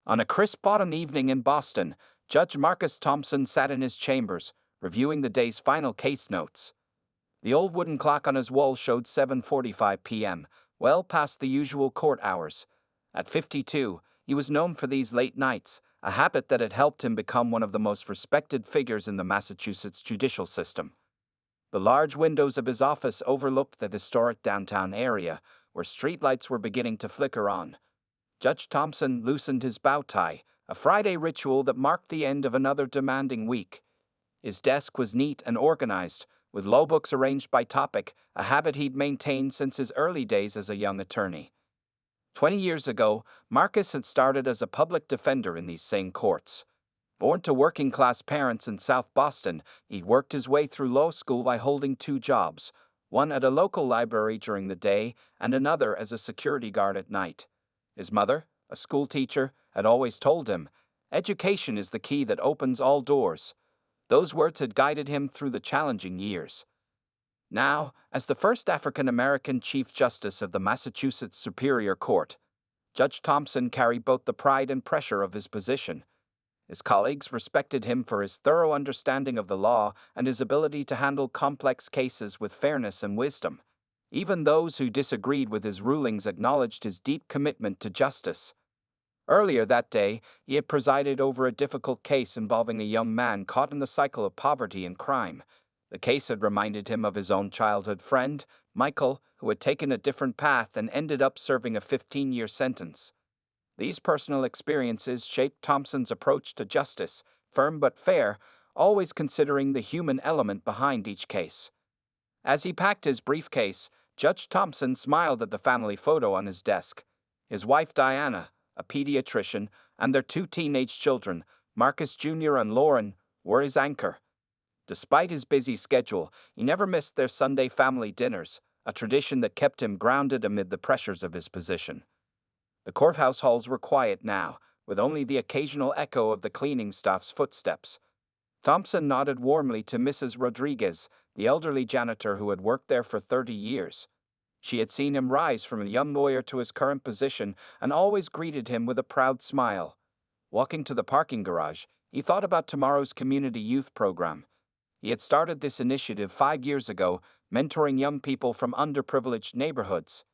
On a crisp autumn evening in Boston, Judge Marcus Thompson sat in his chambers, reviewing the day's final case notes. The old wooden clock on his wall showed 7:45 p.m., well past the usual court hours. At 52, he was known for these late nights, a habit that had helped him become one of the most respected figures in the Massachusetts judicial system. The large windows of his office overlooked the historic downtown area, where streetlights were beginning to flicker on. Judge Thompson loosened his bow tie, a Friday ritual that marked the end of another demanding week. His desk was neat and organized, with law books arranged by topic, a habit he'd maintained since his early days as a young attorney. 20 years ago, Marcus had started as a public defender in these same courts. Born to working-class parents in South Boston, he worked his way through law school by holding two jobs, one at a local library during the day and another as a security guard at night. His mother, a school teacher, had always told him, "Education is the key that opens all doors." Those words had guided him through the challenging years. Now, as the first African-American Chief Justice of the Massachusetts Superior Court, Judge Thompson carried both the pride and pressure of his position. His colleagues respected him for his thorough understanding of the law and his ability to handle complex cases with fairness and wisdom. Even those who disagreed with his rulings acknowledged his deep commitment to justice. Earlier that day, he had presided over a difficult case involving a young man caught in the cycle of poverty and crime. The case had reminded him of his own childhood friend, Michael, who had taken a different path and ended up serving a 15-year sentence. These personal experiences shaped Thompson's approach to justice, firm but fair, always considering the human element behind each case. As he packed his briefcase, Judge Thompson smiled at the family photo on his desk. His wife Diana, a pediatrician, and their two teenage children, Marcus Jr. and Lauren, were his anchor. Despite his busy schedule, he never missed their Sunday family dinners, a tradition that kept him grounded amid the pressures of his position. The courthouse halls were quiet now, with only the occasional echo of the cleaning staff's footsteps. Thompson nodded warmly to Mrs. Rodriguez, the elderly janitor who had worked there for 30 years. She had seen him rise from a young lawyer to his current position and always greeted him with a proud smile. Walking to the parking garage, he thought about tomorrow's community youth program. He had started this initiative 5 years ago, mentoring young people from underprivileged neighborhoods.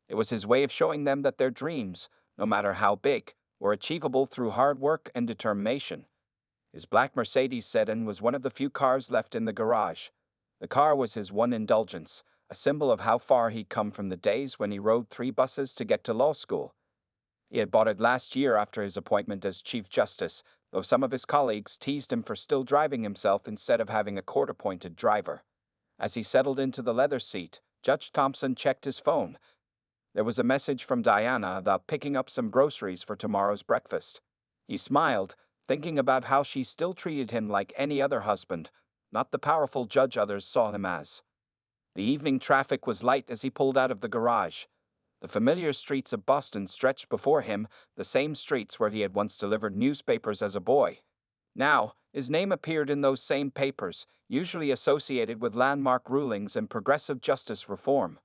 It was his way of showing them that their dreams, no matter how big, were achievable through hard work and determination. His black Mercedes sedan was one of the few cars left in the garage. The car was his one indulgence, a symbol of how far he'd come from the days when he rode 3 buses to get to law school. He had bought it last year after his appointment as Chief Justice, though some of his colleagues teased him for still driving himself instead of having a court-appointed driver. As he settled into the leather seat, Judge Thompson checked his phone. There was a message from Diana about picking up some groceries for tomorrow's breakfast. He smiled, thinking about how she still treated him like any other husband, not the powerful judge others saw him as. The evening traffic was light as he pulled out of the garage. The familiar streets of Boston stretched before him, the same streets where he had once delivered newspapers as a boy. Now, his name appeared in those same papers, usually associated with landmark rulings and progressive justice reform.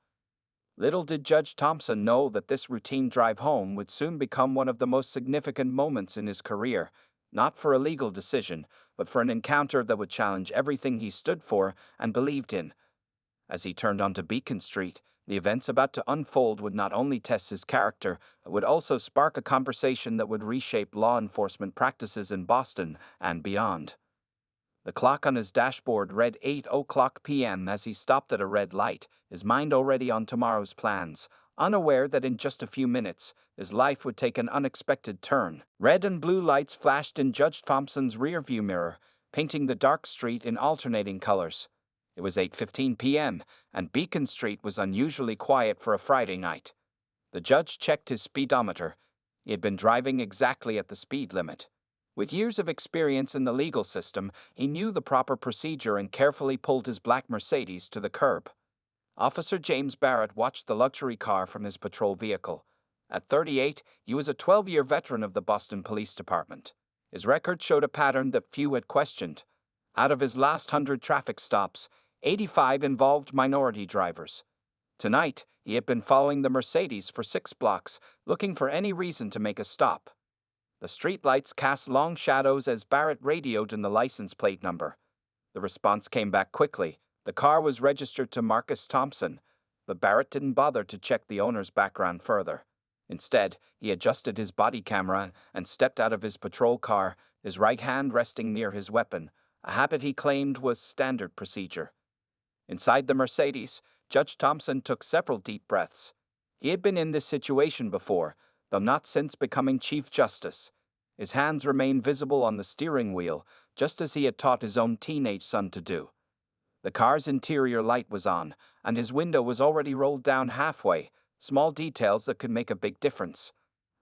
Little did Judge Thompson know that this routine drive home would soon become one of the most significant moments in his career, not for a legal decision, but for an encounter that would challenge everything he stood for and believed in. As he turned onto Beacon Street, the events about to unfold would not only test his character, but would also spark a conversation that would reshape law enforcement practices in Boston and beyond. The clock on his dashboard read 8:00 p.m. as he stopped at a red light, his mind already on tomorrow's plans, unaware that in just a few minutes, his life would take an unexpected turn. Red and blue lights flashed in Judge Thompson's rearview mirror, painting the dark street in alternating colors. It was 8:15 p.m., and Beacon Street was unusually quiet for a Friday night. The judge checked his speedometer. He had been driving exactly at the speed limit. With years of experience in the legal system, he knew the proper procedure and carefully pulled his black Mercedes to the curb. Officer James Barrett watched the luxury car from his patrol vehicle. At 38, he was a 12-year veteran of the Boston Police Department. His record showed a pattern that few had questioned. Out of his last 100 traffic stops, 85 involved minority drivers. Tonight, he had been following the Mercedes for 6 blocks, looking for any reason to make a stop. The streetlights cast long shadows as Barrett radioed in the license plate number. The response came back quickly. The car was registered to Marcus Thompson, but Barrett didn't bother to check the owner's background further. Instead, he adjusted his body camera and stepped out of his patrol car, his right hand resting near his weapon, a habit he claimed was standard procedure. Inside the Mercedes, Judge Thompson took several deep breaths. He had been in this situation before, though not since becoming Chief Justice. His hands remained visible on the steering wheel, just as he had taught his own teenage son to do. The car's interior light was on, and his window was already rolled down halfway, small details that could make a big difference.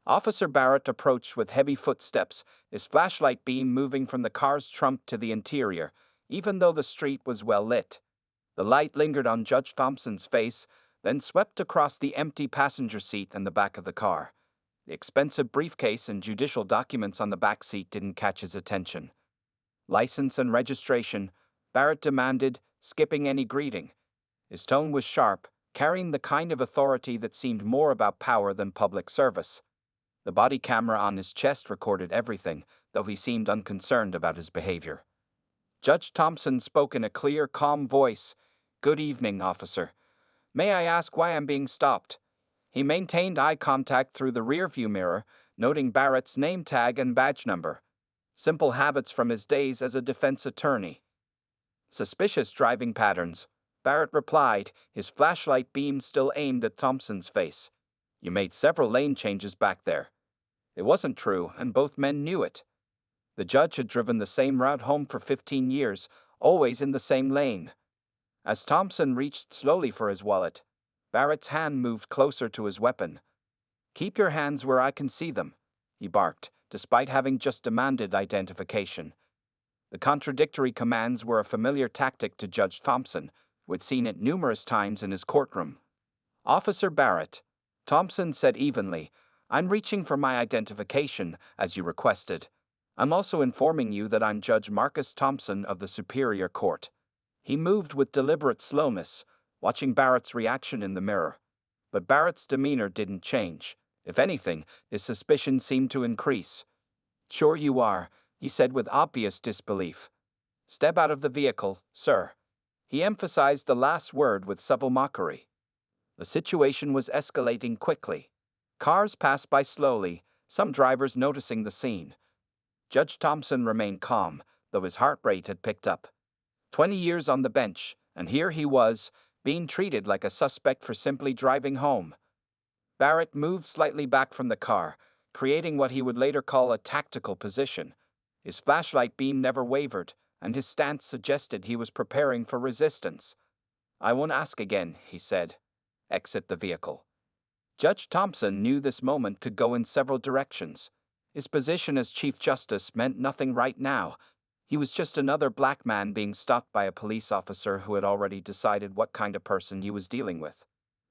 Officer Barrett approached with heavy footsteps, his flashlight beam moving from the car's trunk to the interior, even though the street was well lit. The light lingered on Judge Thompson's face, then swept across the empty passenger seat and the back of the car. The expensive briefcase and judicial documents on the back seat didn't catch his attention. License and registration, Barrett demanded, skipping any greeting. His tone was sharp, carrying the kind of authority that seemed more about power than public service. The body camera on his chest recorded everything, though he seemed unconcerned about his behavior. Judge Thompson spoke in a clear, calm voice. "Good evening, officer. May I ask why I'm being stopped?" He maintained eye contact through the rearview mirror, noting Barrett's name tag and badge number. Simple habits from his days as a defense attorney. "Suspicious driving patterns," Barrett replied, his flashlight beam still aimed at Thompson's face. "You made several lane changes back there." It wasn't true, and both men knew it. The judge had driven the same route home for 15 years, always in the same lane. As Thompson reached slowly for his wallet, Barrett's hand moved closer to his weapon. "Keep your hands where I can see them," he barked, despite having just demanded identification. The contradictory commands were a familiar tactic to Judge Thompson, who had seen it numerous times in his courtroom. "Officer Barrett," Thompson said evenly, "I'm reaching for my identification, as you requested. I'm also informing you that I'm Judge Marcus Thompson of the Superior Court." He moved with deliberate slowness, watching Barrett's reaction in the mirror. But Barrett's demeanor didn't change. If anything, his suspicion seemed to increase. "Sure you are," he said with obvious disbelief. "Step out of the vehicle, sir." He emphasized the last word with subtle mockery. The situation was escalating quickly. Cars passed by slowly, some drivers noticing the scene. Judge Thompson remained calm, though his heart rate had picked up. 20 years on the bench, and here he was, being treated like a suspect for simply driving home. Barrett moved slightly back from the car, creating what he would later call a tactical position. His flashlight beam never wavered, and his stance suggested he was preparing for resistance. "I won't ask again," he said. "Exit the vehicle." Judge Thompson knew this moment could go in several directions. His position as Chief Justice meant nothing right now. He was just another black man being stopped by a police officer who had already decided what kind of person he was dealing with.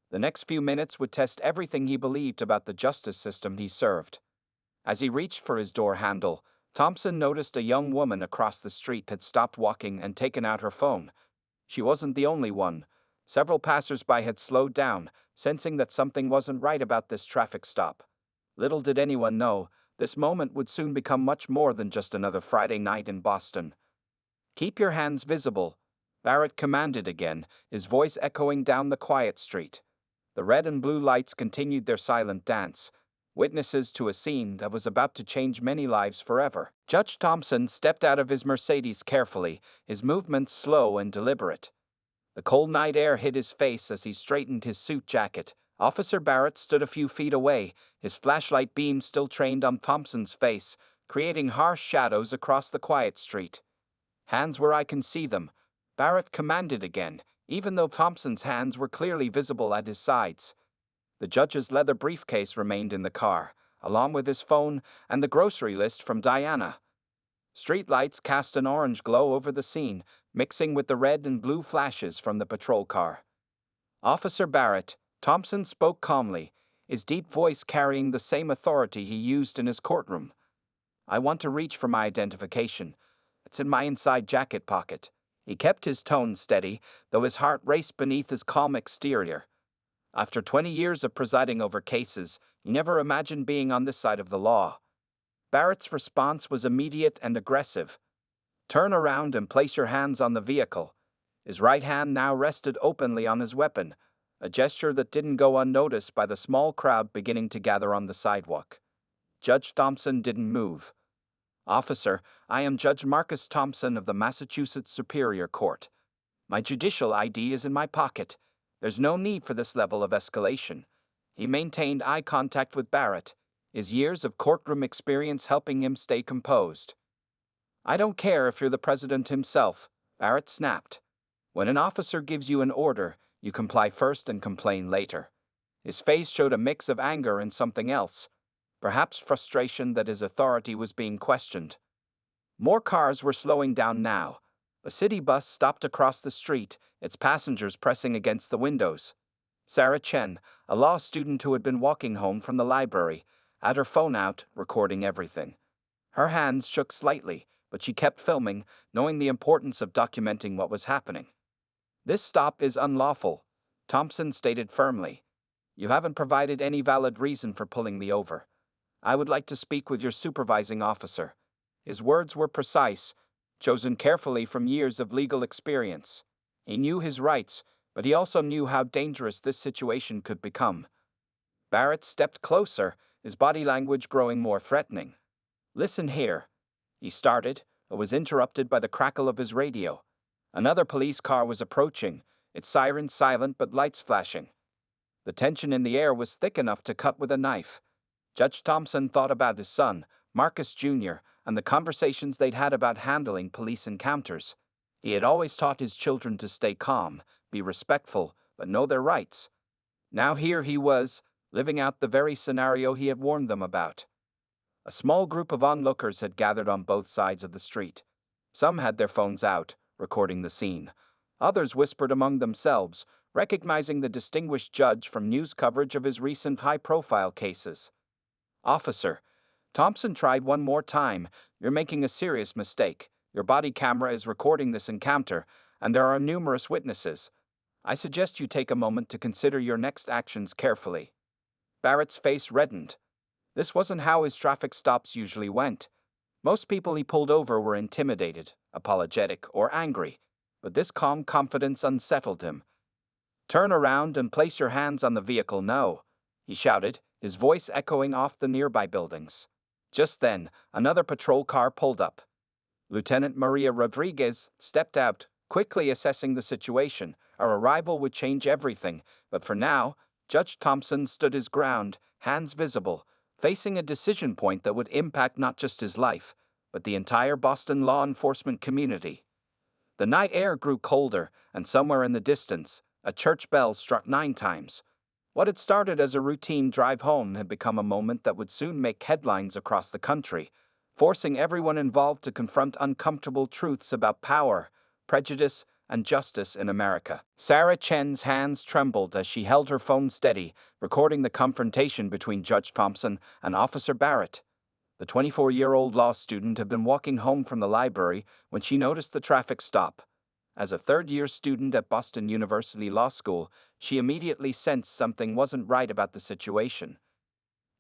The next few minutes would test everything he believed about the justice system he served. As he reached for his door handle, Thompson noticed a young woman across the street had stopped walking and taken out her phone. She wasn't the only one. Several passers-by had slowed down, sensing that something wasn't right about this traffic stop. Little did anyone know, this moment would soon become much more than just another Friday night in Boston. "Keep your hands visible," Barrett commanded again, his voice echoing down the quiet street. The red and blue lights continued their silent dance, witnesses to a scene that was about to change many lives forever. Judge Thompson stepped out of his Mercedes carefully, his movements slow and deliberate. The cold night air hit his face as he straightened his suit jacket. Officer Barrett stood a few feet away, his flashlight beam still trained on Thompson's face, creating harsh shadows across the quiet street. "Hands where I can see them," Barrett commanded again, even though Thompson's hands were clearly visible at his sides. The judge's leather briefcase remained in the car, along with his phone and the grocery list from Diana. Streetlights cast an orange glow over the scene, mixing with the red and blue flashes from the patrol car. "Officer Barrett," Thompson spoke calmly, his deep voice carrying the same authority he used in his courtroom. "I want to reach for my identification. It's in my inside jacket pocket." He kept his tone steady, though his heart raced beneath his calm exterior. After 20 years of presiding over cases, he never imagined being on this side of the law. Barrett's response was immediate and aggressive. "Turn around and place your hands on the vehicle." His right hand now rested openly on his weapon, a gesture that didn't go unnoticed by the small crowd beginning to gather on the sidewalk. Judge Thompson didn't move. "Officer, I am Judge Marcus Thompson of the Massachusetts Superior Court. My judicial ID is in my pocket. There's no need for this level of escalation." He maintained eye contact with Barrett, his years of courtroom experience helping him stay composed. "I don't care if you're the president himself," Barrett snapped. "When an officer gives you an order, you comply first and complain later." His face showed a mix of anger and something else, perhaps frustration that his authority was being questioned. More cars were slowing down now. A city bus stopped across the street, its passengers pressing against the windows. Sarah Chen, a law student who had been walking home from the library, had her phone out, recording everything. Her hands shook slightly, but she kept filming, knowing the importance of documenting what was happening. "This stop is unlawful," Thompson stated firmly. "You haven't provided any valid reason for pulling me over. I would like to speak with your supervising officer." His words were precise, chosen carefully from years of legal experience. He knew his rights, but he also knew how dangerous this situation could become. Barrett stepped closer, his body language growing more threatening. "Listen here," he started, but was interrupted by the crackle of his radio. Another police car was approaching, its sirens silent but lights flashing. The tension in the air was thick enough to cut with a knife. Judge Thompson thought about his son, Marcus Jr., and the conversations they'd had about handling police encounters. He had always taught his children to stay calm, be respectful, but know their rights. Now here he was, living out the very scenario he had warned them about. A small group of onlookers had gathered on both sides of the street. Some had their phones out, recording the scene. Others whispered among themselves, recognizing the distinguished judge from news coverage of his recent high-profile cases. "Officer," Thompson tried one more time, "you're making a serious mistake. Your body camera is recording this encounter, and there are numerous witnesses. I suggest you take a moment to consider your next actions carefully." Barrett's face reddened. This wasn't how his traffic stops usually went. Most people he pulled over were intimidated, apologetic, or angry, but this calm confidence unsettled him. "Turn around and place your hands on the vehicle now," he shouted, his voice echoing off the nearby buildings. Just then, another patrol car pulled up. Lieutenant Maria Rodriguez stepped out, quickly assessing the situation. Our arrival would change everything, but for now, Judge Thompson stood his ground, hands visible, facing a decision point that would impact not just his life, but the entire Boston law enforcement community. The night air grew colder, and somewhere in the distance, a church bell struck 9 times. What had started as a routine drive home had become a moment that would soon make headlines across the country, forcing everyone involved to confront uncomfortable truths about power, prejudice, and justice in America. Sarah Chen's hands trembled as she held her phone steady, recording the confrontation between Judge Thompson and Officer Barrett. The 24-year-old law student had been walking home from the library when she noticed the traffic stop. As a third-year student at Boston University Law School, she immediately sensed something wasn't right about the situation.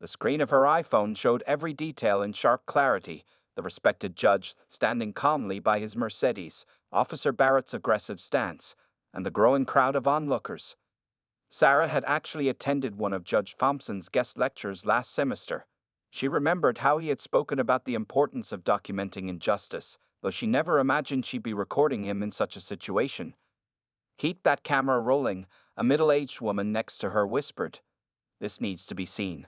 The screen of her iPhone showed every detail in sharp clarity: the respected judge standing calmly by his Mercedes, Officer Barrett's aggressive stance, and the growing crowd of onlookers. Sarah had actually attended one of Judge Thompson's guest lectures last semester. She remembered how he had spoken about the importance of documenting injustice, though she never imagined she'd be recording him in such a situation. "Keep that camera rolling," a middle-aged woman next to her whispered. "This needs to be seen."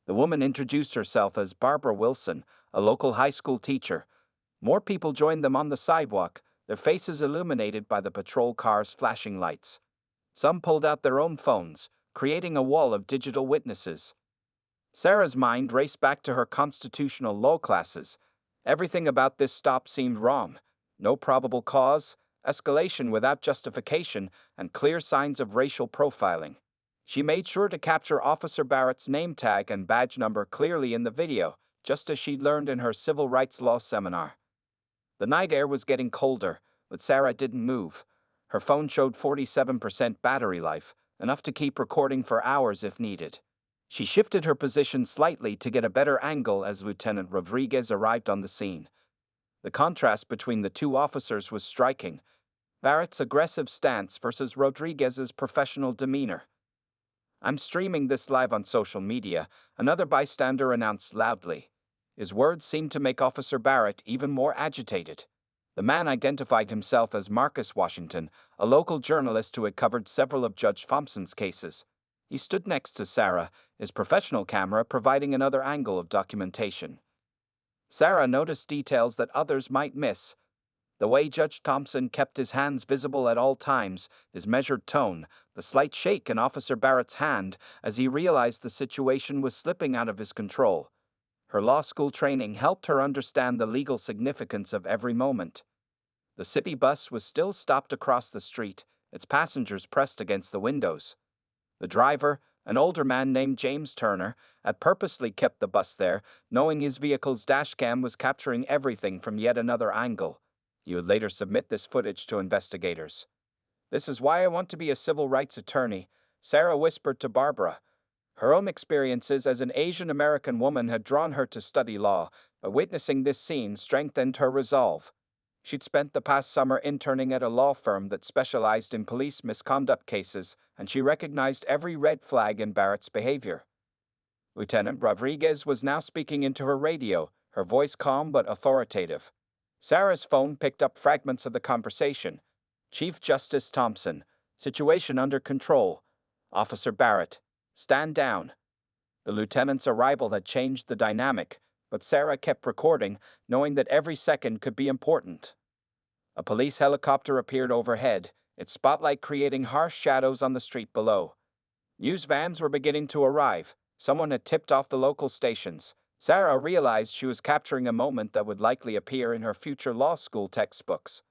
The woman introduced herself as Barbara Wilson, a local high school teacher. More people joined them on the sidewalk, their faces illuminated by the patrol cars' flashing lights. Some pulled out their own phones, creating a wall of digital witnesses. Sarah's mind raced back to her constitutional law classes. Everything about this stop seemed wrong. No probable cause, escalation without justification, and clear signs of racial profiling. She made sure to capture Officer Barrett's name tag and badge number clearly in the video, just as she'd learned in her civil rights law seminar. The night air was getting colder, but Sarah didn't move. Her phone showed 47% battery life, enough to keep recording for hours if needed. She shifted her position slightly to get a better angle as Lieutenant Rodriguez arrived on the scene. The contrast between the two officers was striking. Barrett's aggressive stance versus Rodriguez's professional demeanor. "I'm streaming this live on social media," another bystander announced loudly. His words seemed to make Officer Barrett even more agitated. The man identified himself as Marcus Washington, a local journalist who had covered several of Judge Thompson's cases. He stood next to Sarah, his professional camera providing another angle of documentation. Sarah noticed details that others might miss. The way Judge Thompson kept his hands visible at all times, his measured tone, the slight shake in Officer Barrett's hand as he realized the situation was slipping out of his control. Her law school training helped her understand the legal significance of every moment. The city bus was still stopped across the street, its passengers pressed against the windows. The driver, an older man named James Turner, had purposely kept the bus there, knowing his vehicle's dashcam was capturing everything from yet another angle. He would later submit this footage to investigators. "This is why I want to be a civil rights attorney," Sarah whispered to Barbara. Her own experiences as an Asian American woman had drawn her to study law, but witnessing this scene strengthened her resolve. She'd spent the past summer interning at a law firm that specialized in police misconduct cases, and she recognized every red flag in Barrett's behavior. Lieutenant Rodriguez was now speaking into her radio, her voice calm but authoritative. Sarah's phone picked up fragments of the conversation. "Chief Justice Thompson, situation under control. Officer Barrett, stand down." The lieutenant's arrival had changed the dynamic, but Sarah kept recording, knowing that every second could be important. A police helicopter appeared overhead, its spotlight creating harsh shadows on the street below. News vans were beginning to arrive. Someone had tipped off the local stations. Sarah realized she was capturing a moment that would likely appear in her future law school textbooks.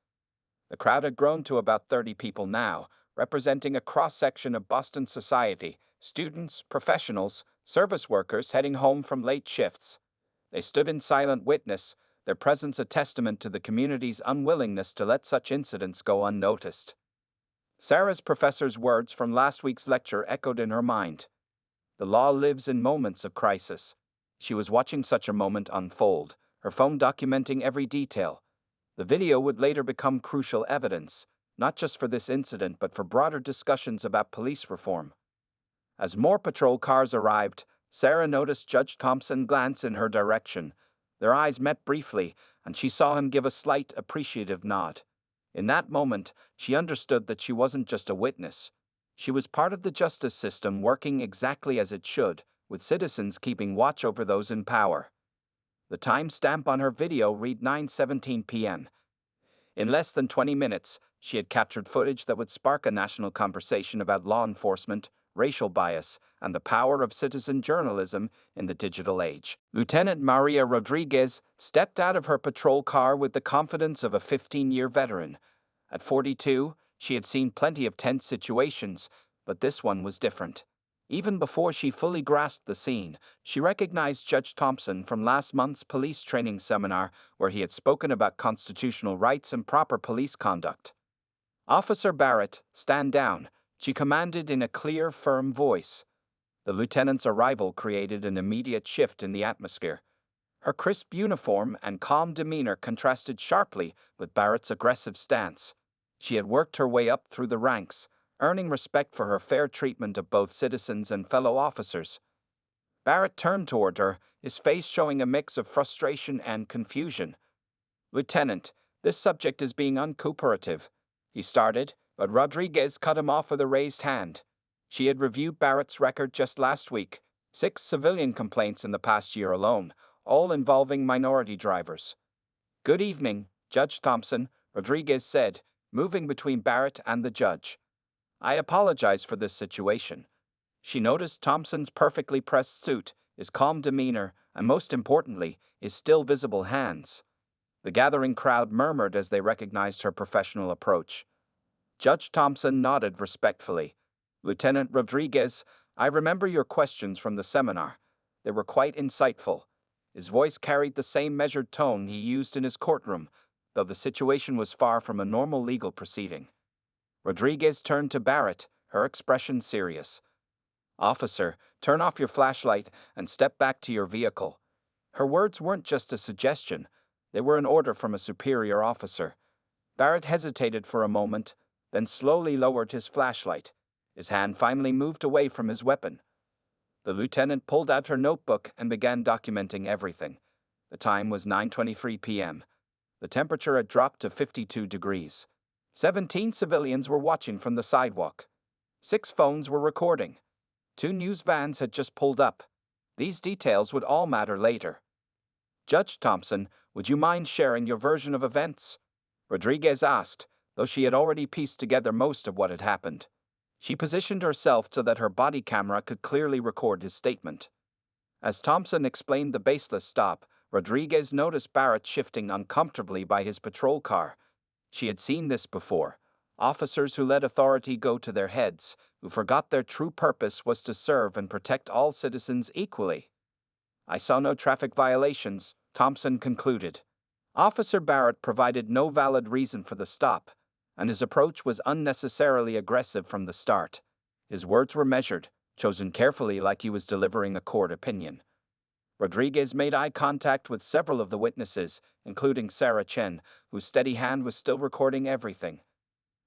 The crowd had grown to about 30 people now, representing a cross-section of Boston society, students, professionals, service workers heading home from late shifts. They stood in silent witness, their presence a testament to the community's unwillingness to let such incidents go unnoticed. Sarah's professor's words from last week's lecture echoed in her mind. The law lives in moments of crisis. She was watching such a moment unfold, her phone documenting every detail. The video would later become crucial evidence, not just for this incident but for broader discussions about police reform. As more patrol cars arrived, Sarah noticed Judge Thompson glance in her direction. Their eyes met briefly, and she saw him give a slight, appreciative nod. In that moment, she understood that she wasn't just a witness. She was part of the justice system working exactly as it should, with citizens keeping watch over those in power. The timestamp on her video read 9:17 p.m. In less than 20 minutes, she had captured footage that would spark a national conversation about law enforcement, racial bias, and the power of citizen journalism in the digital age. Lieutenant Maria Rodriguez stepped out of her patrol car with the confidence of a 15-year veteran. At 42, she had seen plenty of tense situations, but this one was different. Even before she fully grasped the scene, she recognized Judge Thompson from last month's police training seminar where he had spoken about constitutional rights and proper police conduct. "Officer Barrett, stand down," she commanded in a clear, firm voice. The lieutenant's arrival created an immediate shift in the atmosphere. Her crisp uniform and calm demeanor contrasted sharply with Barrett's aggressive stance. She had worked her way up through the ranks, earning respect for her fair treatment of both citizens and fellow officers. Barrett turned toward her, his face showing a mix of frustration and confusion. "Lieutenant, this subject is being uncooperative," he started, but Rodriguez cut him off with a raised hand. She had reviewed Barrett's record just last week, 6 civilian complaints in the past year alone, all involving minority drivers. "Good evening, Judge Thompson," Rodriguez said, moving between Barrett and the judge. "I apologize for this situation." She noticed Thompson's perfectly pressed suit, his calm demeanor, and most importantly, his still visible hands. The gathering crowd murmured as they recognized her professional approach. Judge Thompson nodded respectfully. "Lieutenant Rodriguez, I remember your questions from the seminar. They were quite insightful." His voice carried the same measured tone he used in his courtroom, though the situation was far from a normal legal proceeding. Rodriguez turned to Barrett, her expression serious. "Officer, turn off your flashlight and step back to your vehicle." Her words weren't just a suggestion, they were an order from a superior officer. Barrett hesitated for a moment, then slowly lowered his flashlight. His hand finally moved away from his weapon. The lieutenant pulled out her notebook and began documenting everything. The time was 9:23 p.m. The temperature had dropped to 52 degrees. 17 civilians were watching from the sidewalk. 6 phones were recording. 2 news vans had just pulled up. These details would all matter later. "Judge Thompson, would you mind sharing your version of events?" Rodriguez asked, though she had already pieced together most of what had happened. She positioned herself so that her body camera could clearly record his statement. As Thompson explained the baseless stop, Rodriguez noticed Barrett shifting uncomfortably by his patrol car. She had seen this before. Officers who let authority go to their heads, who forgot their true purpose was to serve and protect all citizens equally. "I saw no traffic violations," Thompson concluded. Officer Barrett provided no valid reason for the stop, and his approach was unnecessarily aggressive from the start. His words were measured, chosen carefully like he was delivering a court opinion. Rodriguez made eye contact with several of the witnesses, including Sarah Chen, whose steady hand was still recording everything.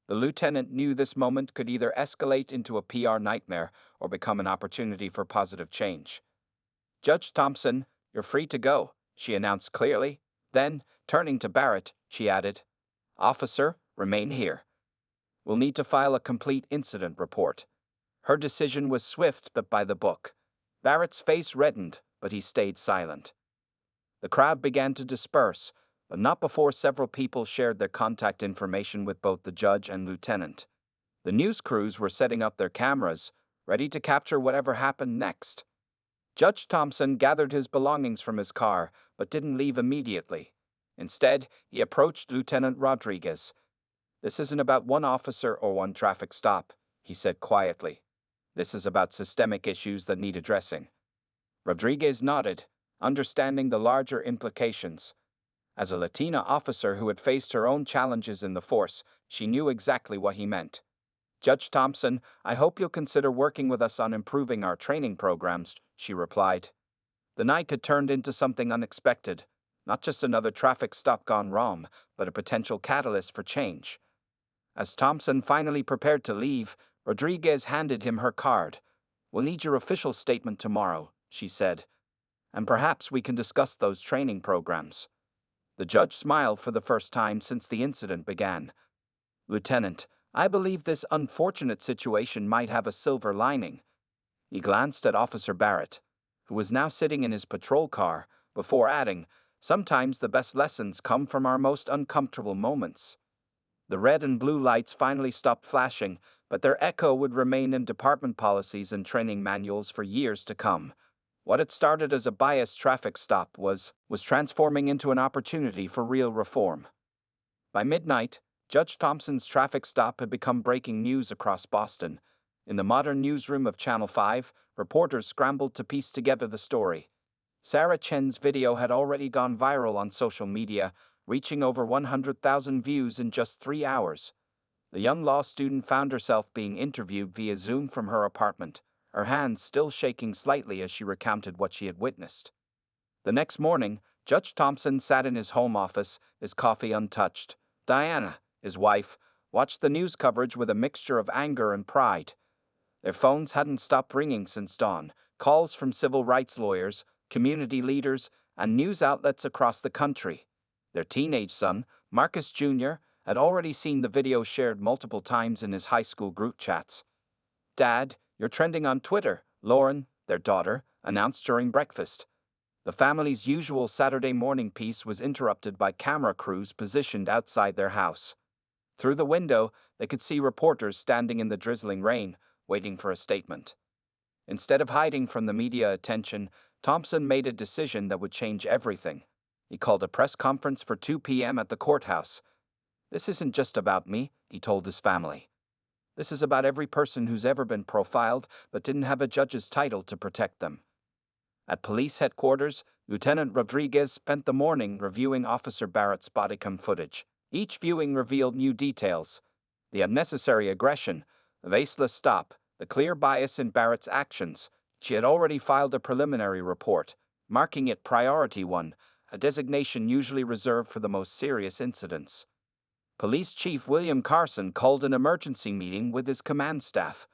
The lieutenant knew this moment could either escalate into a PR nightmare or become an opportunity for positive change. "Judge Thompson, you're free to go," she announced clearly. Then, turning to Barrett, she added, "Officer, remain here. We'll need to file a complete incident report." Her decision was swift but by the book. Barrett's face reddened, but he stayed silent. The crowd began to disperse, but not before several people shared their contact information with both the judge and lieutenant. The news crews were setting up their cameras, ready to capture whatever happened next. Judge Thompson gathered his belongings from his car, but didn't leave immediately. Instead, he approached Lieutenant Rodriguez. "This isn't about one officer or one traffic stop," he said quietly. "This is about systemic issues that need addressing." Rodriguez nodded, understanding the larger implications. As a Latina officer who had faced her own challenges in the force, she knew exactly what he meant. "Judge Thompson, I hope you'll consider working with us on improving our training programs," she replied. The night had turned into something unexpected, not just another traffic stop gone wrong, but a potential catalyst for change. As Thompson finally prepared to leave, Rodriguez handed him her card. "We'll need your official statement tomorrow," she said, "and perhaps we can discuss those training programs." The judge smiled for the first time since the incident began. "Lieutenant, I believe this unfortunate situation might have a silver lining." He glanced at Officer Barrett, who was now sitting in his patrol car, before adding, "Sometimes the best lessons come from our most uncomfortable moments." The red and blue lights finally stopped flashing, but their echo would remain in department policies and training manuals for years to come. What had started as a biased traffic stop was transforming into an opportunity for real reform. By midnight, Judge Thompson's traffic stop had become breaking news across Boston. In the modern newsroom of Channel 5, reporters scrambled to piece together the story. Sarah Chen's video had already gone viral on social media, reaching over 100,000 views in just 3 hours. The young law student found herself being interviewed via Zoom from her apartment, her hands still shaking slightly as she recounted what she had witnessed. The next morning, Judge Thompson sat in his home office, his coffee untouched. Diana, his wife, watched the news coverage with a mixture of anger and pride. Their phones hadn't stopped ringing since dawn. Calls from civil rights lawyers, community leaders, and news outlets across the country. Their teenage son, Marcus Jr., had already seen the video shared multiple times in his high school group chats. "Dad, you're trending on Twitter," Lauren, their daughter, announced during breakfast. The family's usual Saturday morning peace was interrupted by camera crews positioned outside their house. Through the window, they could see reporters standing in the drizzling rain, waiting for a statement. Instead of hiding from the media attention, Thompson made a decision that would change everything. He called a press conference for 2 p.m. at the courthouse. "This isn't just about me," he told his family. "This is about every person who's ever been profiled but didn't have a judge's title to protect them." At police headquarters, Lieutenant Rodriguez spent the morning reviewing Officer Barrett's bodycam footage. Each viewing revealed new details: the unnecessary aggression, the baseless stop, the clear bias in Barrett's actions, She had already filed a preliminary report, marking it Priority 1, a designation usually reserved for the most serious incidents. Police Chief William Carson called an emergency meeting with his command staff.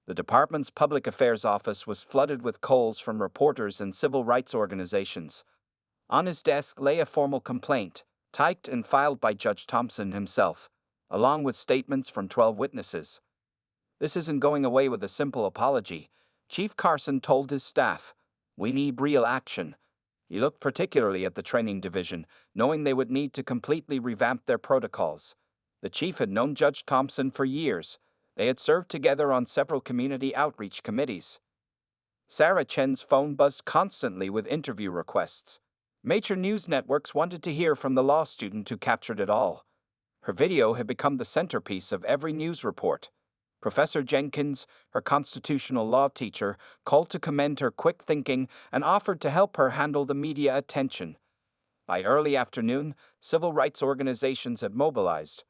The department's public affairs office was flooded with calls from reporters and civil rights organizations. On his desk lay a formal complaint, typed and filed by Judge Thompson himself, along with statements from 12 witnesses. "This isn't going away with a simple apology," Chief Carson told his staff. "We need real action." He looked particularly at the training division, knowing they would need to completely revamp their protocols. The chief had known Judge Thompson for years. They had served together on several community outreach committees. Sarah Chen's phone buzzed constantly with interview requests. Major news networks wanted to hear from the law student who captured it all. Her video had become the centerpiece of every news report. Professor Jenkins, her constitutional law teacher, called to commend her quick thinking and offered to help her handle the media attention. By early afternoon, civil rights organizations had mobilized.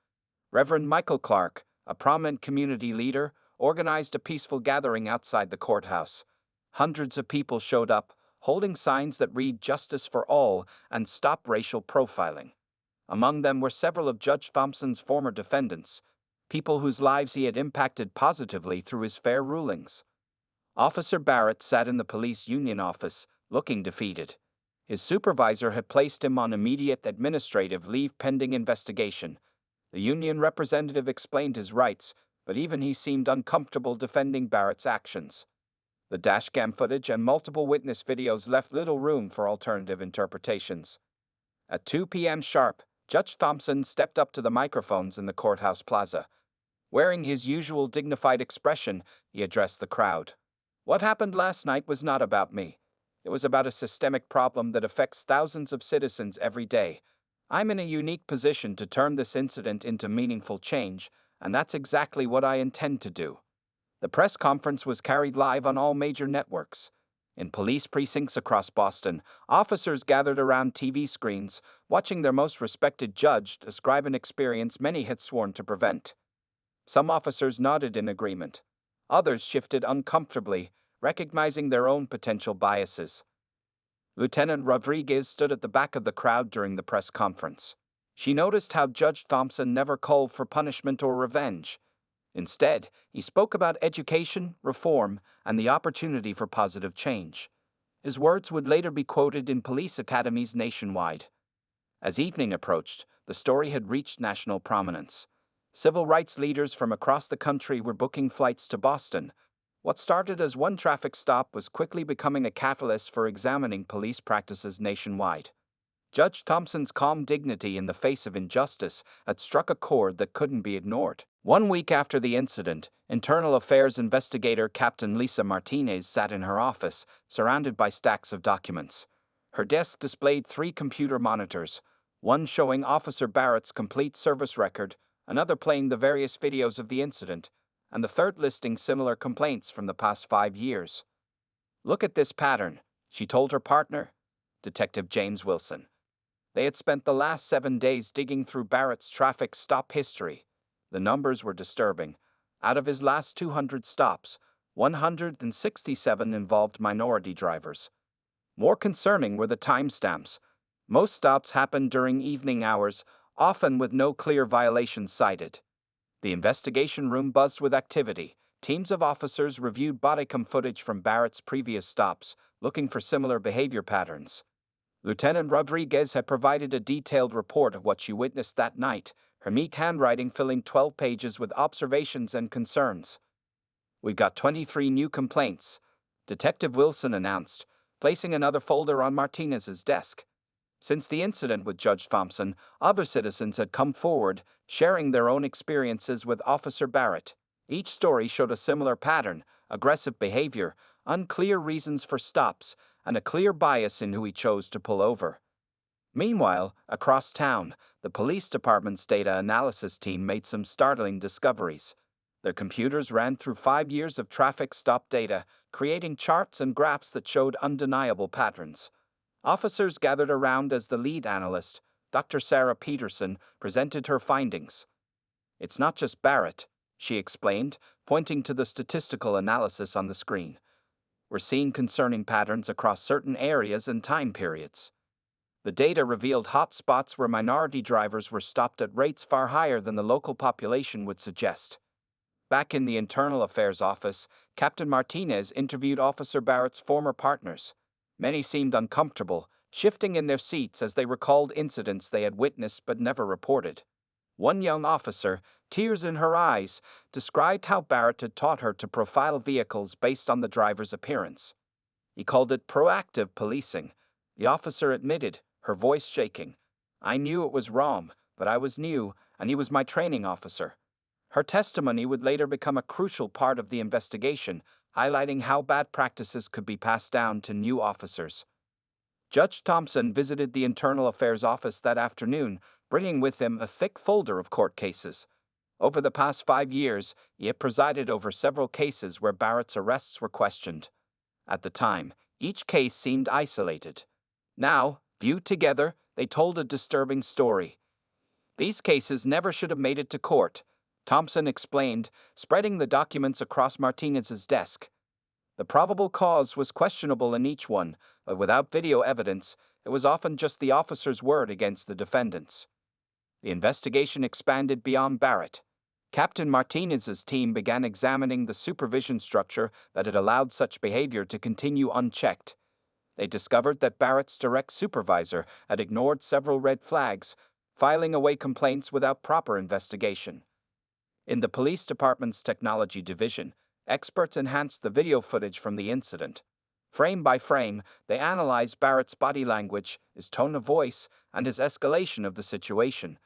Reverend Michael Clark, a prominent community leader, organized a peaceful gathering outside the courthouse. Hundreds of people showed up, holding signs that read "Justice for All" and "Stop Racial Profiling." Among them were several of Judge Thompson's former defendants, people whose lives he had impacted positively through his fair rulings. Officer Barrett sat in the police union office, looking defeated. His supervisor had placed him on immediate administrative leave pending investigation. The union representative explained his rights, but even he seemed uncomfortable defending Barrett's actions. The dashcam footage and multiple witness videos left little room for alternative interpretations. At 2 p.m. sharp, Judge Thompson stepped up to the microphones in the courthouse plaza. Wearing his usual dignified expression, he addressed the crowd. "What happened last night was not about me. It was about a systemic problem that affects thousands of citizens every day. I'm in a unique position to turn this incident into meaningful change, and that's exactly what I intend to do." The press conference was carried live on all major networks. In police precincts across Boston, officers gathered around TV screens, watching their most respected judge describe an experience many had sworn to prevent. Some officers nodded in agreement. Others shifted uncomfortably, recognizing their own potential biases. Lieutenant Rodriguez stood at the back of the crowd during the press conference. She noticed how Judge Thompson never called for punishment or revenge. Instead, he spoke about education, reform, and the opportunity for positive change. His words would later be quoted in police academies nationwide. As evening approached, the story had reached national prominence. Civil rights leaders from across the country were booking flights to Boston. What started as one traffic stop was quickly becoming a catalyst for examining police practices nationwide. Judge Thompson's calm dignity in the face of injustice had struck a chord that couldn't be ignored. 1 week after the incident, Internal Affairs investigator Captain Lisa Martinez sat in her office, surrounded by stacks of documents. Her desk displayed 3 computer monitors, one showing Officer Barrett's complete service record, another playing the various videos of the incident, and the third listing similar complaints from the past 5 years. "Look at this pattern," she told her partner, Detective James Wilson. They had spent the last 7 days digging through Barrett's traffic stop history. The numbers were disturbing. Out of his last 200 stops, 167 involved minority drivers. More concerning were the timestamps. Most stops happened during evening hours, often with no clear violations cited. The investigation room buzzed with activity. Teams of officers reviewed bodycam footage from Barrett's previous stops, looking for similar behavior patterns. Lieutenant Rodriguez had provided a detailed report of what she witnessed that night, her neat handwriting filling 12 pages with observations and concerns. "We've got 23 new complaints," Detective Wilson announced, placing another folder on Martinez's desk. Since the incident with Judge Thompson, other citizens had come forward, sharing their own experiences with Officer Barrett. Each story showed a similar pattern: aggressive behavior, unclear reasons for stops, and a clear bias in who he chose to pull over. Meanwhile, across town, the police department's data analysis team made some startling discoveries. Their computers ran through 5 years of traffic stop data, creating charts and graphs that showed undeniable patterns. Officers gathered around as the lead analyst, Dr. Sarah Peterson, presented her findings. "It's not just Barrett," she explained, pointing to the statistical analysis on the screen. were seeing concerning patterns across certain areas and time periods. The data revealed hot spots where minority drivers were stopped at rates far higher than the local population would suggest. Back in the Internal Affairs Office, Captain Martinez interviewed Officer Barrett's former partners. Many seemed uncomfortable, shifting in their seats as they recalled incidents they had witnessed but never reported. One young officer, tears in her eyes, described how Barrett had taught her to profile vehicles based on the driver's appearance. He called it proactive policing. The officer admitted, her voice shaking, "I knew it was wrong, but I was new, and he was my training officer." Her testimony would later become a crucial part of the investigation, highlighting how bad practices could be passed down to new officers. Judge Thompson visited the Internal Affairs Office that afternoon, bringing with him a thick folder of court cases. Over the past 5 years, he had presided over several cases where Barrett's arrests were questioned. At the time, each case seemed isolated. Now, viewed together, they told a disturbing story. These cases never should have made it to court, Thompson explained, spreading the documents across Martinez's desk. The probable cause was questionable in each one, but without video evidence, it was often just the officer's word against the defendant's. The investigation expanded beyond Barrett. Captain Martinez's team began examining the supervision structure that had allowed such behavior to continue unchecked. They discovered that Barrett's direct supervisor had ignored several red flags, filing away complaints without proper investigation. In the police department's technology division, experts enhanced the video footage from the incident. Frame by frame, they analyzed Barrett's body language, his tone of voice, and his escalation of the situation.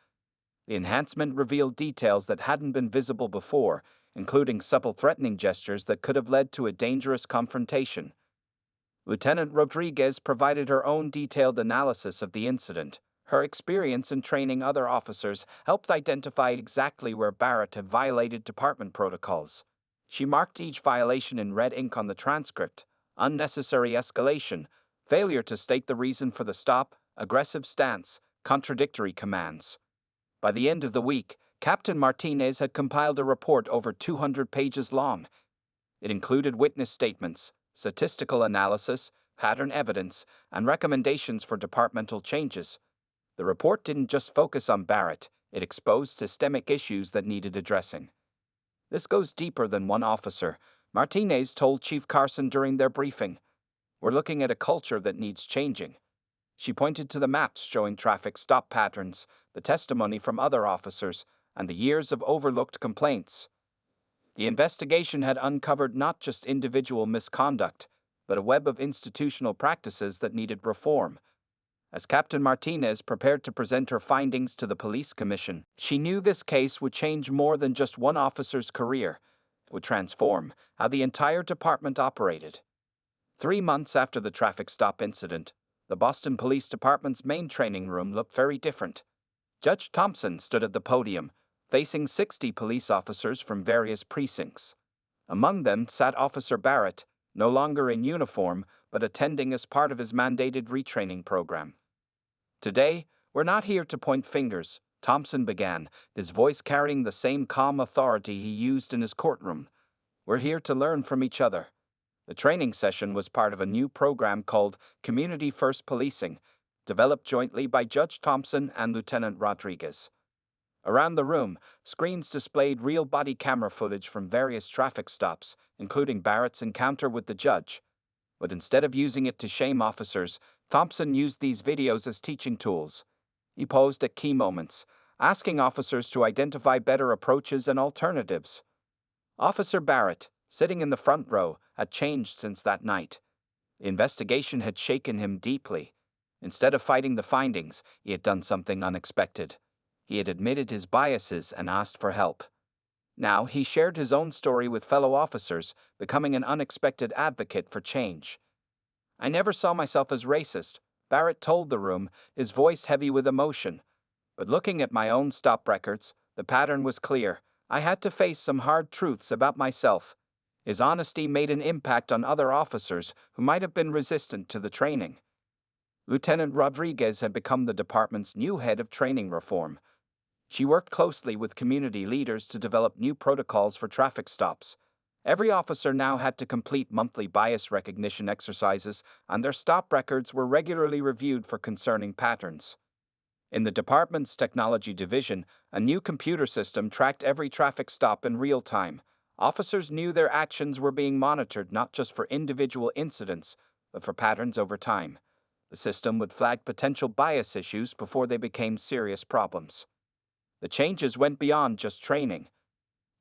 The enhancement revealed details that hadn't been visible before, including subtle threatening gestures that could have led to a dangerous confrontation. Lieutenant Rodriguez provided her own detailed analysis of the incident. Her experience in training other officers helped identify exactly where Barrett had violated department protocols. She marked each violation in red ink on the transcript: unnecessary escalation, failure to state the reason for the stop, aggressive stance, contradictory commands. By the end of the week, Captain Martinez had compiled a report over 200 pages long. It included witness statements, statistical analysis, pattern evidence, and recommendations for departmental changes. The report didn't just focus on Barrett, it exposed systemic issues that needed addressing. This goes deeper than one officer, Martinez told Chief Carson during their briefing. We're looking at a culture that needs changing. She pointed to the maps showing traffic stop patterns, the testimony from other officers, and the years of overlooked complaints. The investigation had uncovered not just individual misconduct, but a web of institutional practices that needed reform. As Captain Martinez prepared to present her findings to the police commission, she knew this case would change more than just one officer's career. It would transform how the entire department operated. 3 months after the traffic stop incident, the Boston Police Department's main training room looked very different. Judge Thompson stood at the podium, facing 60 police officers from various precincts. Among them sat Officer Barrett, no longer in uniform, but attending as part of his mandated retraining program. Today, we're not here to point fingers, Thompson began, his voice carrying the same calm authority he used in his courtroom. We're here to learn from each other. The training session was part of a new program called Community First Policing, developed jointly by Judge Thompson and Lieutenant Rodriguez. Around the room, screens displayed real body camera footage from various traffic stops, including Barrett's encounter with the judge. But instead of using it to shame officers, Thompson used these videos as teaching tools. He posed at key moments, asking officers to identify better approaches and alternatives. Officer Barrett, sitting in the front row, had changed since that night. The investigation had shaken him deeply. Instead of fighting the findings, he had done something unexpected. He had admitted his biases and asked for help. Now he shared his own story with fellow officers, becoming an unexpected advocate for change. I never saw myself as racist, Barrett told the room, his voice heavy with emotion. But looking at my own stop records, the pattern was clear. I had to face some hard truths about myself. His honesty made an impact on other officers who might have been resistant to the training. Lieutenant Rodriguez had become the department's new head of training reform. She worked closely with community leaders to develop new protocols for traffic stops. Every officer now had to complete monthly bias recognition exercises, and their stop records were regularly reviewed for concerning patterns. In the department's technology division, a new computer system tracked every traffic stop in real time. Officers knew their actions were being monitored not just for individual incidents, but for patterns over time. The system would flag potential bias issues before they became serious problems. The changes went beyond just training.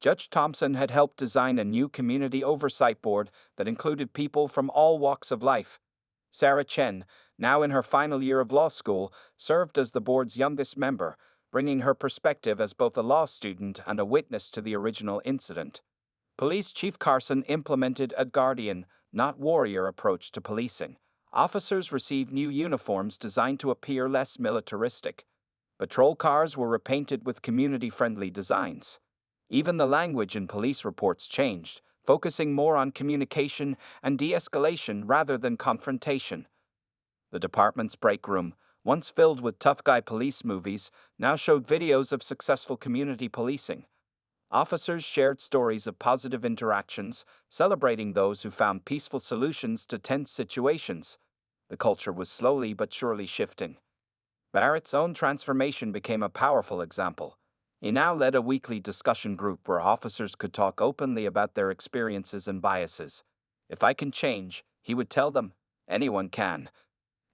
Judge Thompson had helped design a new community oversight board that included people from all walks of life. Sarah Chen, now in her final year of law school, served as the board's youngest member, bringing her perspective as both a law student and a witness to the original incident. Police Chief Carson implemented a guardian, not warrior approach to policing. Officers received new uniforms designed to appear less militaristic. Patrol cars were repainted with community-friendly designs. Even the language in police reports changed, focusing more on communication and de-escalation rather than confrontation. The department's break room, once filled with tough guy police movies, now showed videos of successful community policing. Officers shared stories of positive interactions, celebrating those who found peaceful solutions to tense situations. The culture was slowly but surely shifting. Barrett's own transformation became a powerful example. He now led a weekly discussion group where officers could talk openly about their experiences and biases. If I can change, he would tell them, anyone can.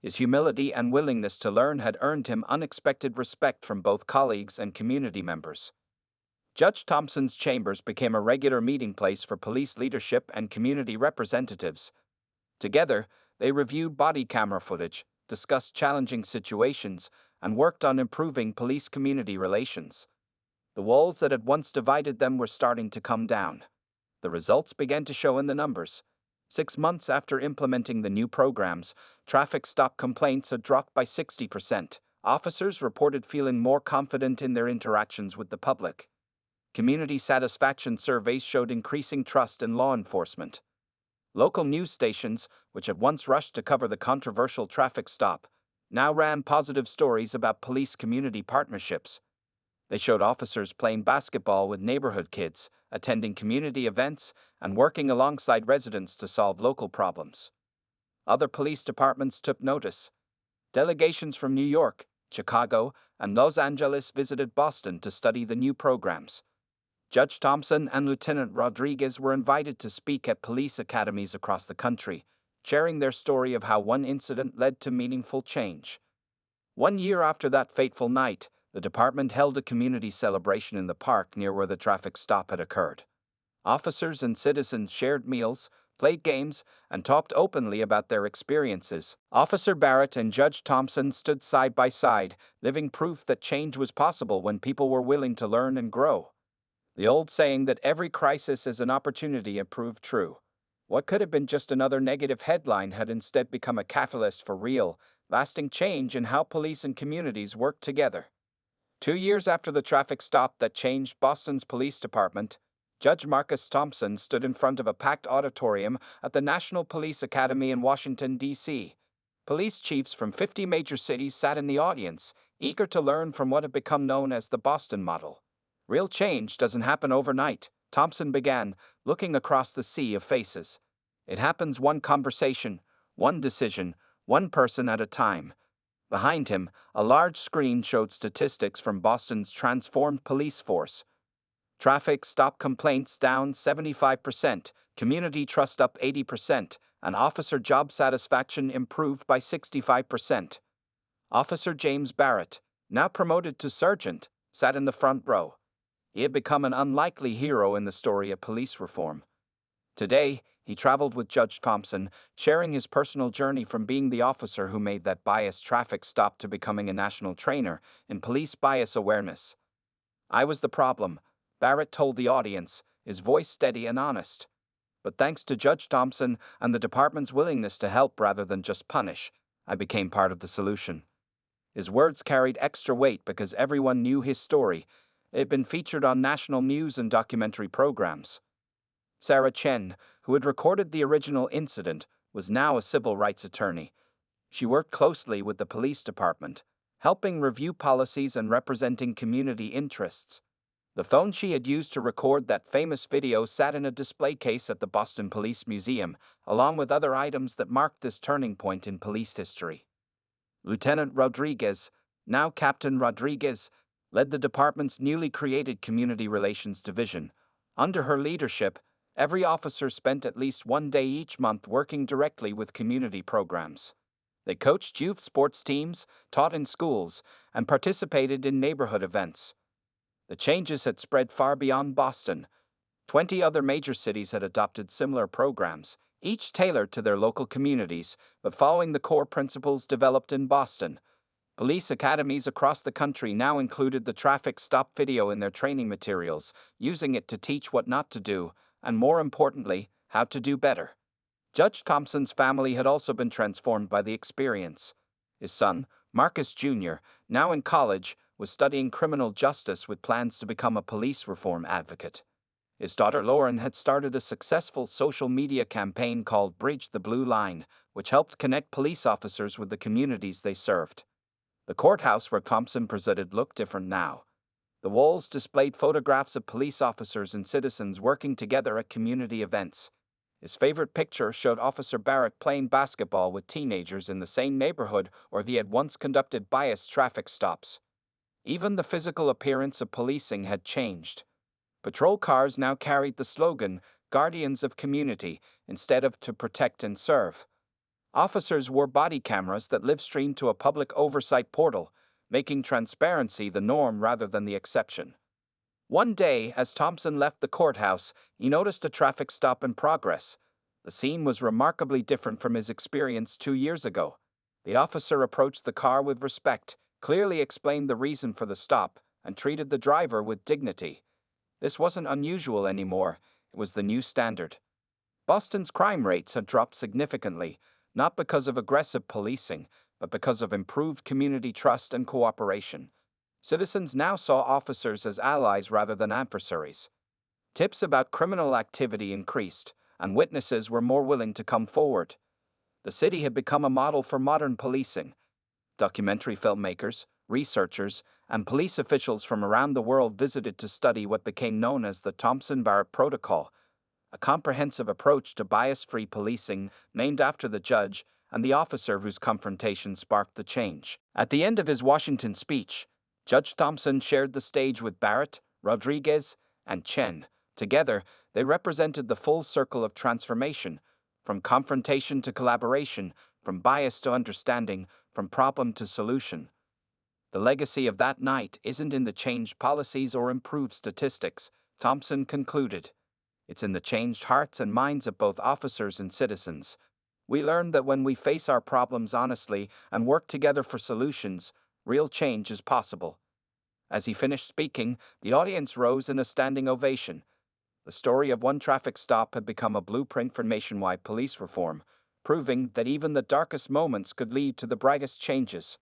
His humility and willingness to learn had earned him unexpected respect from both colleagues and community members. Judge Thompson's chambers became a regular meeting place for police leadership and community representatives. Together, they reviewed body camera footage, discussed challenging situations, and worked on improving police-community relations. The walls that had once divided them were starting to come down. The results began to show in the numbers. 6 months after implementing the new programs, traffic stop complaints had dropped by 60%. Officers reported feeling more confident in their interactions with the public. Community satisfaction surveys showed increasing trust in law enforcement. Local news stations, which had once rushed to cover the controversial traffic stop, now ran positive stories about police-community partnerships. They showed officers playing basketball with neighborhood kids, attending community events, and working alongside residents to solve local problems. Other police departments took notice. Delegations from New York, Chicago, and Los Angeles visited Boston to study the new programs. Judge Thompson and Lieutenant Rodriguez were invited to speak at police academies across the country, sharing their story of how one incident led to meaningful change. 1 year after that fateful night, the department held a community celebration in the park near where the traffic stop had occurred. Officers and citizens shared meals, played games, and talked openly about their experiences. Officer Barrett and Judge Thompson stood side by side, living proof that change was possible when people were willing to learn and grow. The old saying that every crisis is an opportunity had proved true. What could have been just another negative headline had instead become a catalyst for real, lasting change in how police and communities work together. 2 years after the traffic stop that changed Boston's police department, Judge Marcus Thompson stood in front of a packed auditorium at the National Police Academy in Washington, D.C. Police chiefs from 50 major cities sat in the audience, eager to learn from what had become known as the Boston model. Real change doesn't happen overnight, Thompson began, looking across the sea of faces. It happens one conversation, one decision, one person at a time. Behind him, a large screen showed statistics from Boston's transformed police force. Traffic stop complaints down 75%, community trust up 80%, and officer job satisfaction improved by 65%. Officer James Barrett, now promoted to sergeant, sat in the front row. He had become an unlikely hero in the story of police reform. Today, he traveled with Judge Thompson, sharing his personal journey from being the officer who made that biased traffic stop to becoming a national trainer in police bias awareness. I was the problem, Barrett told the audience, his voice steady and honest. But thanks to Judge Thompson and the department's willingness to help rather than just punish, I became part of the solution. His words carried extra weight because everyone knew his story. It had been featured on national news and documentary programs. Sarah Chen, who had recorded the original incident, was now a civil rights attorney. She worked closely with the police department, helping review policies and representing community interests. The phone she had used to record that famous video sat in a display case at the Boston Police Museum, along with other items that marked this turning point in police history. Lieutenant Rodriguez, now Captain Rodriguez, led the department's newly created Community Relations Division. Under her leadership, every officer spent at least one day each month working directly with community programs. They coached youth sports teams, taught in schools, and participated in neighborhood events. The changes had spread far beyond Boston. 20 other major cities had adopted similar programs, each tailored to their local communities, but following the core principles developed in Boston. Police academies across the country now included the traffic stop video in their training materials, using it to teach what not to do, and more importantly, how to do better. Judge Thompson's family had also been transformed by the experience. His son, Marcus Jr., now in college, was studying criminal justice with plans to become a police reform advocate. His daughter Lauren had started a successful social media campaign called Bridge the Blue Line, which helped connect police officers with the communities they served. The courthouse where Thompson presided looked different now. The walls displayed photographs of police officers and citizens working together at community events. His favorite picture showed Officer Barrett playing basketball with teenagers in the same neighborhood where he had once conducted biased traffic stops. Even the physical appearance of policing had changed. Patrol cars now carried the slogan, "Guardians of Community," instead of "To Protect and Serve." Officers wore body cameras that live-streamed to a public oversight portal, making transparency the norm rather than the exception. One day, as Thompson left the courthouse, he noticed a traffic stop in progress. The scene was remarkably different from his experience 2 years ago. The officer approached the car with respect, clearly explained the reason for the stop, and treated the driver with dignity. This wasn't unusual anymore, it was the new standard. Boston's crime rates had dropped significantly, not because of aggressive policing, but because of improved community trust and cooperation. Citizens now saw officers as allies rather than adversaries. Tips about criminal activity increased, and witnesses were more willing to come forward. The city had become a model for modern policing. Documentary filmmakers, researchers, and police officials from around the world visited to study what became known as the Thompson-Barrett Protocol, a comprehensive approach to bias-free policing named after the judge and the officer whose confrontation sparked the change. At the end of his Washington speech, Judge Thompson shared the stage with Barrett, Rodriguez, and Chen. Together, they represented the full circle of transformation, from confrontation to collaboration, from bias to understanding, from problem to solution. The legacy of that night isn't in the changed policies or improved statistics, Thompson concluded. It's in the changed hearts and minds of both officers and citizens. We learned that when we face our problems honestly and work together for solutions, real change is possible. As he finished speaking, the audience rose in a standing ovation. The story of one traffic stop had become a blueprint for nationwide police reform, proving that even the darkest moments could lead to the brightest changes.